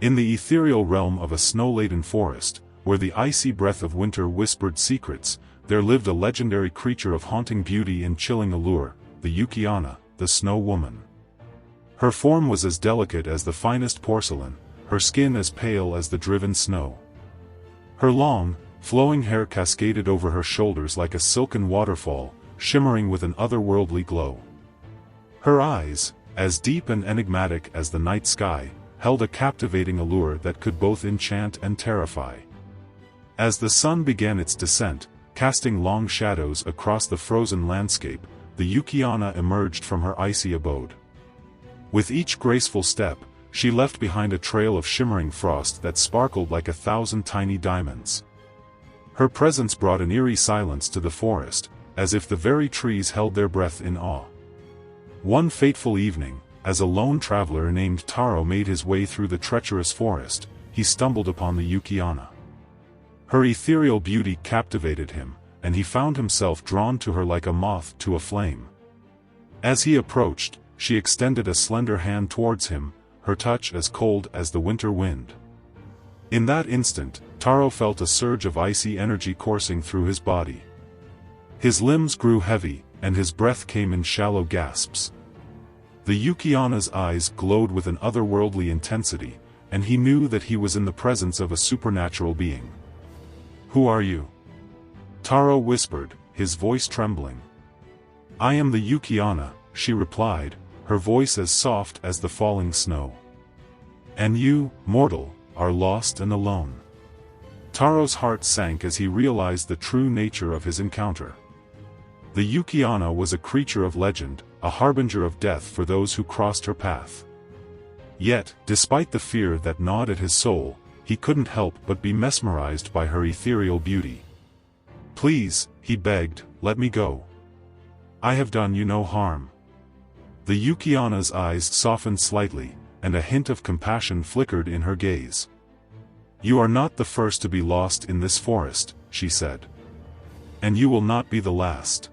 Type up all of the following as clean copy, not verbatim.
In the ethereal realm of a snow-laden forest, where the icy breath of winter whispered secrets, there lived a legendary creature of haunting beauty and chilling allure, the Yuki-onna, the Snow Woman. Her form was as delicate as the finest porcelain, her skin as pale as the driven snow. Her long, flowing hair cascaded over her shoulders like a silken waterfall, shimmering with an otherworldly glow. Her eyes, as deep and enigmatic as the night sky, held a captivating allure that could both enchant and terrify. As the sun began its descent, casting long shadows across the frozen landscape, the Yuki-onna emerged from her icy abode. With each graceful step, she left behind a trail of shimmering frost that sparkled like 1,000 tiny diamonds. Her presence brought an eerie silence to the forest, as if the very trees held their breath in awe. One fateful evening, as a lone traveler named Taro made his way through the treacherous forest, he stumbled upon the Yuki-onna. Her ethereal beauty captivated him, and he found himself drawn to her like a moth to a flame. As he approached, she extended a slender hand towards him, her touch as cold as the winter wind. In that instant, Taro felt a surge of icy energy coursing through his body. His limbs grew heavy, and his breath came in shallow gasps. The Yuki-onna's eyes glowed with an otherworldly intensity, and he knew that he was in the presence of a supernatural being. "Who are you?" Taro whispered, his voice trembling. "I am the Yuki-onna," she replied, her voice as soft as the falling snow. "And you, mortal, are lost and alone." Taro's heart sank as he realized the true nature of his encounter. The Yuki-onna was a creature of legend, a harbinger of death for those who crossed her path. Yet, despite the fear that gnawed at his soul, he couldn't help but be mesmerized by her ethereal beauty. "Please," he begged, "let me go. I have done you no harm." The Yuki-onna's eyes softened slightly, and a hint of compassion flickered in her gaze. "You are not the first to be lost in this forest," she said. "And you will not be the last.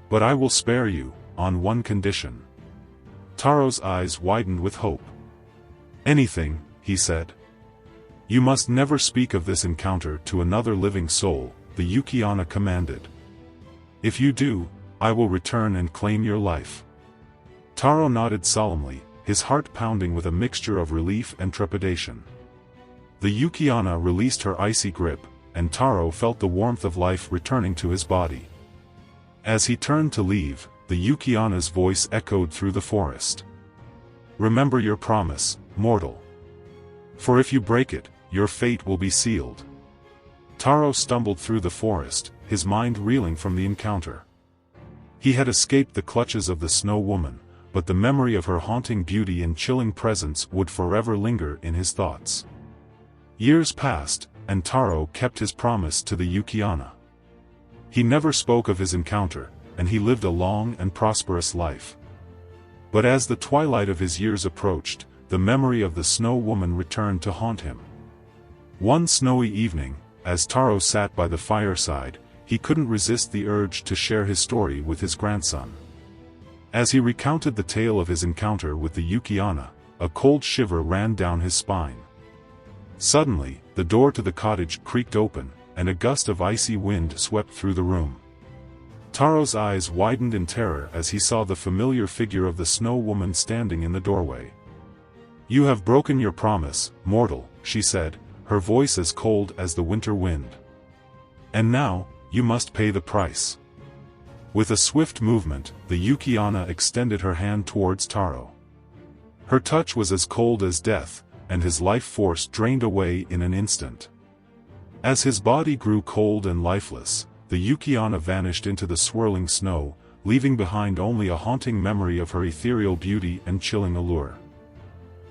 But I will spare you, on one condition." Taro's eyes widened with hope. "Anything," he said. "You must never speak of this encounter to another living soul," the Yuki-onna commanded. "If you do, I will return and claim your life." Taro nodded solemnly, his heart pounding with a mixture of relief and trepidation. The Yuki-onna released her icy grip, and Taro felt the warmth of life returning to his body. As he turned to leave, the Yuki-onna's voice echoed through the forest. "Remember your promise, mortal. For if you break it, your fate will be sealed." Taro stumbled through the forest, his mind reeling from the encounter. He had escaped the clutches of the Snow Woman, but the memory of her haunting beauty and chilling presence would forever linger in his thoughts. Years passed, and Taro kept his promise to the Yuki-onna. He never spoke of his encounter, and he lived a long and prosperous life. But as the twilight of his years approached, the memory of the Snow Woman returned to haunt him. One snowy evening, as Taro sat by the fireside, he couldn't resist the urge to share his story with his grandson. As he recounted the tale of his encounter with the Yuki-onna, a cold shiver ran down his spine. Suddenly, the door to the cottage creaked open, and a gust of icy wind swept through the room. Taro's eyes widened in terror as he saw the familiar figure of the Snow Woman standing in the doorway. "You have broken your promise, mortal," she said, her voice as cold as the winter wind. "And now, you must pay the price." With a swift movement, the Yuki-onna extended her hand towards Taro. Her touch was as cold as death, and his life force drained away in an instant. As his body grew cold and lifeless, the Yuki-onna vanished into the swirling snow, leaving behind only a haunting memory of her ethereal beauty and chilling allure.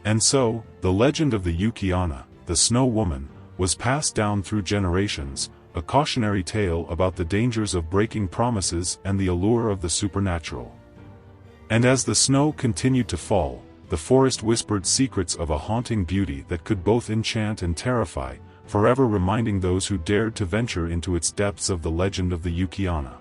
And so, the legend of the Yuki-onna, the Snow Woman, was passed down through generations, a cautionary tale about the dangers of breaking promises and the allure of the supernatural. And as the snow continued to fall, the forest whispered secrets of a haunting beauty that could both enchant and terrify, forever reminding those who dared to venture into its depths of the legend of the Yuki-onna.